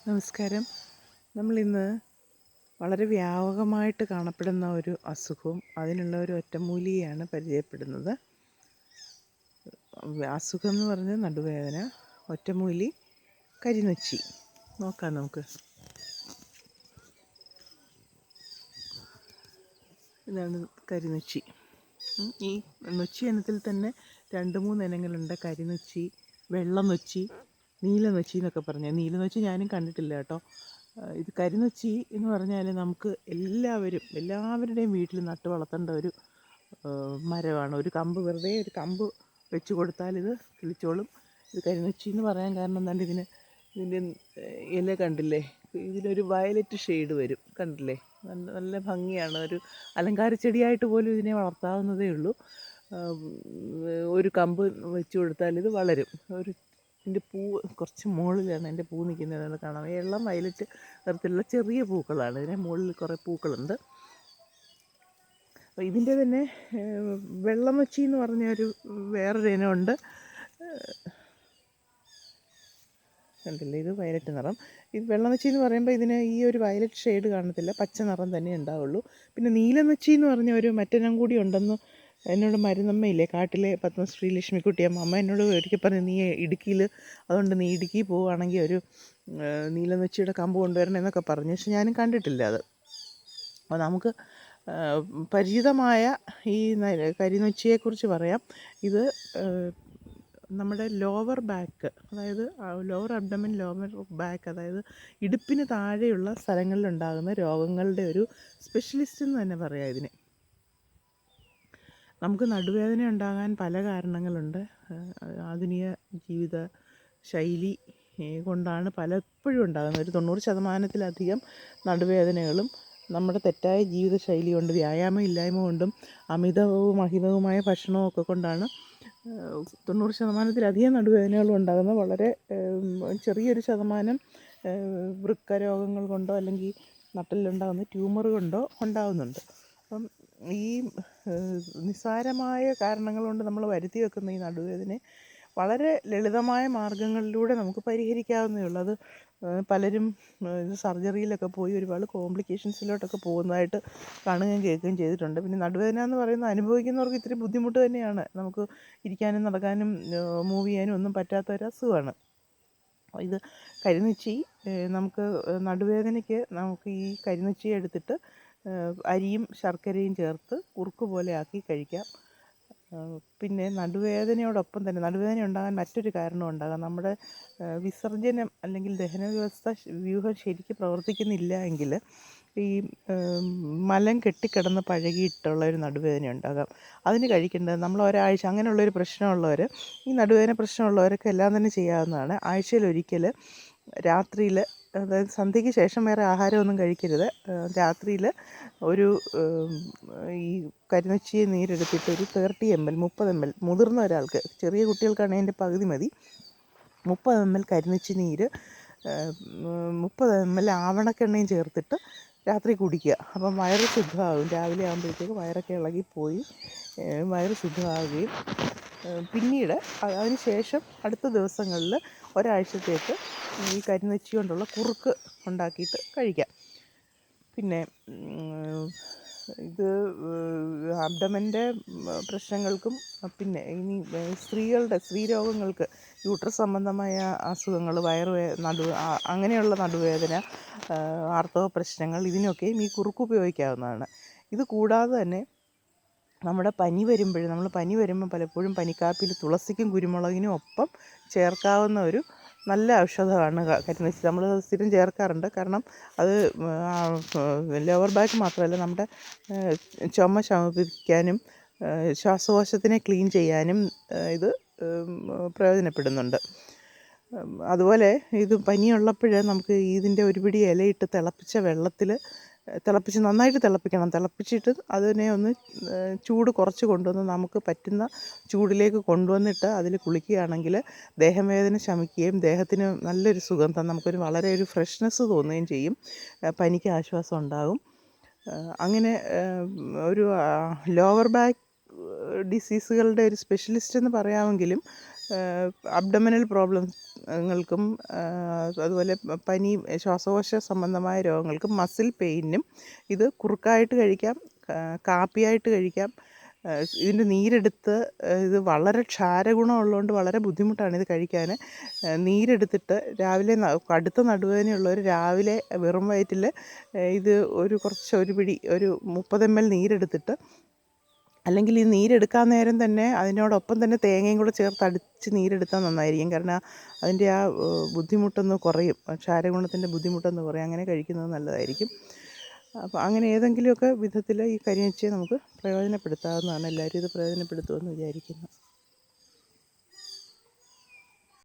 നമസ്കാരം. നമ്മളിന്ന് വളരെ വ്യാപകമായിട്ട് കാണപ്പെടുന്ന ഒരു അസുഖവും അതിനുള്ള ഒരു ഒറ്റമൂലിയാണ് പരിചയപ്പെടുന്നത്. അസുഖം എന്ന് പറഞ്ഞാൽ നടുവേദന, ഒറ്റമൂലി കരിനൊച്ചി. നോക്കാം നമുക്ക്. ഇതാണ് കരിനൊച്ചി. ഈ നൊച്ചി ഇനത്തിൽ തന്നെ 2-3 ഇനങ്ങളുണ്ട്. കരിനൊച്ചി, വെള്ളനൊച്ചി, നീലനൊച്ചി എന്നൊക്കെ പറഞ്ഞാൽ. നീലനൊച്ചി ഞാനും കണ്ടിട്ടില്ല കേട്ടോ. ഇത് കരിനൊച്ചി എന്ന് പറഞ്ഞാൽ നമുക്ക് എല്ലാവരുടെയും വീട്ടിൽ നട്ട് വളർത്തേണ്ട ഒരു മരമാണ്. ഒരു കമ്പ്, വെറുതെ ഒരു കമ്പ് വെച്ച് കൊടുത്താൽ ഇത് കിളിച്ചോളും. ഇത് കരിനൊച്ചി എന്ന് പറയാൻ കാരണം എന്താണ്ട് ഇതിൻ്റെ ഇല കണ്ടില്ലേ, ഇതിലൊരു വയലറ്റ് ഷെയ്ഡ് വരും, കണ്ടില്ലേ? നല്ല ഭംഗിയാണ്. ഒരു അലങ്കാര ചെടിയായിട്ട് പോലും ഇതിനെ വളർത്താവുന്നതേ ഉള്ളൂ. ഒരു കമ്പ് വെച്ച് കൊടുത്താൽ ഇത് വളരും. ഇതിൻ്റെ പൂവ് കുറച്ച് മുകളിലാണ് എൻ്റെ പൂ നിൽക്കുന്നത് കാണാം. ഇളം വയലറ്റ് നിറത്തിലുള്ള ചെറിയ പൂക്കളാണ്. ഇതിന് മുകളിൽ കുറേ പൂക്കളുണ്ട്. അപ്പോൾ ഇതിൻ്റെ തന്നെ വെള്ളനൊച്ചി എന്ന് പറഞ്ഞൊരു വേറൊരു ഇനമുണ്ട്. കണ്ടില്ലേ, ഇത് വയലറ്റ് നിറം. ഇത് വെള്ളനൊച്ചി എന്ന് പറയുമ്പോൾ ഇതിന് ഈ ഒരു വയലറ്റ് ഷെയ്ഡ് കാണത്തില്ല, പച്ച നിറം തന്നെ ഉണ്ടാവുള്ളൂ. പിന്നെ നീലനൊച്ചി എന്ന് പറഞ്ഞ ഒരു മറ്റെനം കൂടി ഉണ്ടെന്ന് എന്നോട് മരുന്നമ്മയില്ലേ, കാട്ടിലെ പത്മശ്രീ ലക്ഷ്മിക്കുട്ടിയമ്മ, അമ്മ എന്നോട് ഒരിക്കൽ പറഞ്ഞു, നീ ഇടുക്കിയിൽ, അതുകൊണ്ട് നീ ഇടുക്കി പോവുകയാണെങ്കിൽ ഒരു നീലനൊച്ചിയുടെ കമ്പ് കൊണ്ടുവരണം എന്നൊക്കെ പറഞ്ഞു. പക്ഷെ ഞാനും കണ്ടിട്ടില്ല അത്. അപ്പോൾ നമുക്ക് പരിചിതമായ ഈ കരിനൊച്ചിയെക്കുറിച്ച് പറയാം. ഇത് നമ്മുടെ ലോവർ ബാക്ക്, അതായത് ലോവർ അബ്ഡമൻ, ലോവർ ബാക്ക്, അതായത് ഇടുപ്പിന് താഴെയുള്ള സ്ഥലങ്ങളിലുണ്ടാകുന്ന രോഗങ്ങളുടെ ഒരു സ്പെഷ്യലിസ്റ്റ് എന്ന് തന്നെ പറയാം ഇതിന്. നമുക്ക് നടുവേദന ഉണ്ടാകാൻ പല കാരണങ്ങളുണ്ട്. ആധുനിക ജീവിത ശൈലി കൊണ്ടാണ് പലപ്പോഴും ഉണ്ടാകുന്നത്. ഒരു 90% നടുവേദനകളും നമ്മുടെ തെറ്റായ ജീവിതശൈലി കൊണ്ട്, വ്യായാമം ഇല്ലായ്മ കൊണ്ടും അമിതവും അഹിതവുമായ ഭക്ഷണവും ഒക്കെ കൊണ്ടാണ് 90% നടുവേദനകളും ഉണ്ടാകുന്നത്. വളരെ ചെറിയൊരു ശതമാനം വൃക്ക രോഗങ്ങൾ കൊണ്ടോ അല്ലെങ്കിൽ നട്ടലിലുണ്ടാകുന്ന ട്യൂമർ കൊണ്ടോ ഉണ്ടാകുന്നുണ്ട്. അപ്പം ഈ നിസ്സാരമായ കാരണങ്ങൾ കൊണ്ട് നമ്മൾ വരുത്തി വെക്കുന്ന ഈ നടുവേദന വളരെ ലളിതമായ മാർഗ്ഗങ്ങളിലൂടെ നമുക്ക് പരിഹരിക്കാവുന്നതേ ഉള്ളൂ. അത് പലരും ഇത് സർജറിയിലൊക്കെ പോയി ഒരുപാട് കോംപ്ലിക്കേഷൻസിലോട്ടൊക്കെ പോകുന്നതായിട്ട് കാണുകയും കേൾക്കുകയും ചെയ്തിട്ടുണ്ട്. പിന്നെ നടുവേദന എന്ന് പറയുന്നത് അനുഭവിക്കുന്നവർക്ക് ഇത്തിരി ബുദ്ധിമുട്ട് തന്നെയാണ്. നമുക്ക് ഇരിക്കാനും നടക്കാനും മൂവ് ചെയ്യാനും ഒന്നും പറ്റാത്ത ഒരു അസുഖമാണ് ഇത്. കരിനൊച്ചി നമുക്ക് നടുവേദനയ്ക്ക് നമുക്ക് ഈ കരിനൊച്ചി എടുത്തിട്ട് അരിയും ശർക്കരയും ചേർത്ത് കുറുക്ക് പോലെ ആക്കി കഴിക്കാം. പിന്നെ നടുവേദനയോടൊപ്പം തന്നെ, നടുവേദന ഉണ്ടാകാൻ മറ്റൊരു കാരണം ഉണ്ടാകാം. നമ്മുടെ വിസർജനം അല്ലെങ്കിൽ ദഹന വ്യൂഹം ശരിക്കും പ്രവർത്തിക്കുന്നില്ല എങ്കിൽ ഈ മലം കെട്ടിക്കിടന്ന് പഴകിയിട്ടുള്ള ഒരു നടുവേദന ഉണ്ടാകാം. അതിന് കഴിക്കേണ്ടത്, നമ്മൾ ഒരാഴ്ച, അങ്ങനെയുള്ളൊരു പ്രശ്നമുള്ളവർ, ഈ നടുവേദന പ്രശ്നമുള്ളവരൊക്കെ എല്ലാം തന്നെ ചെയ്യാവുന്നതാണ്. ആഴ്ചയിലൊരിക്കൽ രാത്രിയിൽ, അതായത് സന്ധ്യയ്ക്ക് ശേഷം വേറെ ആഹാരമൊന്നും കഴിക്കരുത്. രാത്രിയിൽ ഒരു ഈ കരിനൊച്ചിയെ നീരെടുത്തിട്ട് ഒരു 30 ml 30 ml, മുതിർന്ന ഒരാൾക്ക്, ചെറിയ കുട്ടികൾക്കാണെങ്കിൽ അതിൻ്റെ പകുതി മതി, 30 ml കരിനൊച്ചി നീര് 30 ml ആവണക്കെണ്ണയും ചേർത്തിട്ട് രാത്രി കുടിക്കുക. അപ്പം വയറ് ശുദ്ധമാകും. രാവിലെ ആകുമ്പോഴത്തേക്ക് വയറൊക്കെ ഇളകിപ്പോയി വയറ് ശുദ്ധമാവുകയും പിന്നീട് അതിന് ശേഷം അടുത്ത ദിവസങ്ങളിൽ ഒരാഴ്ചത്തേക്ക് ഈ കരിനൊച്ചി കൊണ്ടുള്ള കുറുക്ക് ഉണ്ടാക്കിയിട്ട് കഴിക്കാം. പിന്നെ ഇത് അബ്ഡമൻ്റെ പ്രശ്നങ്ങൾക്കും, പിന്നെ ഇനി സ്ത്രീരോഗങ്ങൾക്ക്, യൂട്രസ് സംബന്ധമായ അസുഖങ്ങൾ, അങ്ങനെയുള്ള നടുവേദന, ആർത്തവ പ്രശ്നങ്ങൾ, ഇതിനൊക്കെയും ഈ കുറുക്ക് ഉപയോഗിക്കാവുന്നതാണ്. ഇത് കൂടാതെ തന്നെ നമ്മുടെ പനി വരുമ്പോൾ പലപ്പോഴും പനിക്കാപ്പിയിൽ തുളസിക്കും കുരുമുളകിനും ഒപ്പം ചേർക്കാവുന്ന ഒരു നല്ല ഔഷധമാണ് കരിനൊച്ചി. നമ്മൾ സ്ഥിരം ചേർക്കാറുണ്ട്. കാരണം അത് ലോവർ ബാക്ക് മാത്രമല്ല, നമ്മുടെ ചുമ ശമിപ്പിക്കാനും ശ്വാസകോശത്തിനെ ക്ലീൻ ചെയ്യാനും ഇത് പ്രയോജനപ്പെടുന്നുണ്ട്. അതുപോലെ ഇത് പനിയുള്ളപ്പോൾ നമുക്ക് ഇതിൻ്റെ ഒരു പിടി ഇലയിട്ട് തിളപ്പിച്ച വെള്ളത്തിൽ നന്നായിട്ട് തിളപ്പിക്കണം. തിളപ്പിച്ചിട്ട് അതിനെ ഒന്ന് ചൂട് കുറച്ച് കൊണ്ടുവന്ന് നമുക്ക് പറ്റുന്ന ചൂടിലേക്ക് കൊണ്ടുവന്നിട്ട് അതിൽ കുളിക്കുകയാണെങ്കിൽ ദേഹം വേദന ശമിക്കുകയും ദേഹത്തിന് നല്ലൊരു സുഗന്ധം, നമുക്കൊരു വളരെ ഒരു ഫ്രഷ്നെസ് തോന്നുകയും ചെയ്യും. പനിക്ക് ആശ്വാസം ഉണ്ടാകും. അങ്ങനെ ഒരു ലോവർ ബാക്ക് ഡിസീസുകളുടെ ഒരു സ്പെഷ്യലിസ്റ്റ് എന്ന് പറയാമെങ്കിലും അബ്ഡമിനൽ പ്രോബ്ലങ്ങൾക്കും അതുപോലെ പനി, ശ്വാസകോശ സംബന്ധമായ രോഗങ്ങൾക്കും, മസിൽ പെയിനും ഇത് കുറുക്കായിട്ട് കഴിക്കാം, കാപ്പിയായിട്ട് കഴിക്കാം. ഇതിൻ്റെ നീരെടുത്ത് ഇത് വളരെ ക്ഷാരഗുണമുള്ളതുകൊണ്ട് വളരെ ബുദ്ധിമുട്ടാണ് ഇത് കഴിക്കാൻ. നീരെടുത്തിട്ട് രാവിലെ കടുത്ത നടുവേദനയുള്ളവർ രാവിലെ വെറും വയറ്റിൽ ഇത് ഒരു പിടി 30 ml നീരെടുത്തിട്ട്, അല്ലെങ്കിൽ ഈ നീരെടുക്കാൻ നേരം തന്നെ അതിനോടൊപ്പം തന്നെ തേങ്ങയും കൂടെ ചേർത്ത് അടിച്ച് നീരെടുത്താൽ നന്നായിരിക്കും. കാരണം അതിൻ്റെ ആ ബുദ്ധിമുട്ടൊന്ന് കുറയും, ക്ഷാരഗുണത്തിൻ്റെ ബുദ്ധിമുട്ടൊന്ന് കുറയും. അങ്ങനെ കഴിക്കുന്നത് നല്ലതായിരിക്കും. അപ്പോൾ അങ്ങനെ ഏതെങ്കിലുമൊക്കെ വിധത്തിൽ ഈ കരിയച്ചിയെ നമുക്ക് പ്രയോജനപ്പെടുത്താവുന്നതാണ്. എല്ലാവരും ഇത് പ്രയോജനപ്പെടുത്തുമെന്ന് വിചാരിക്കുന്നു.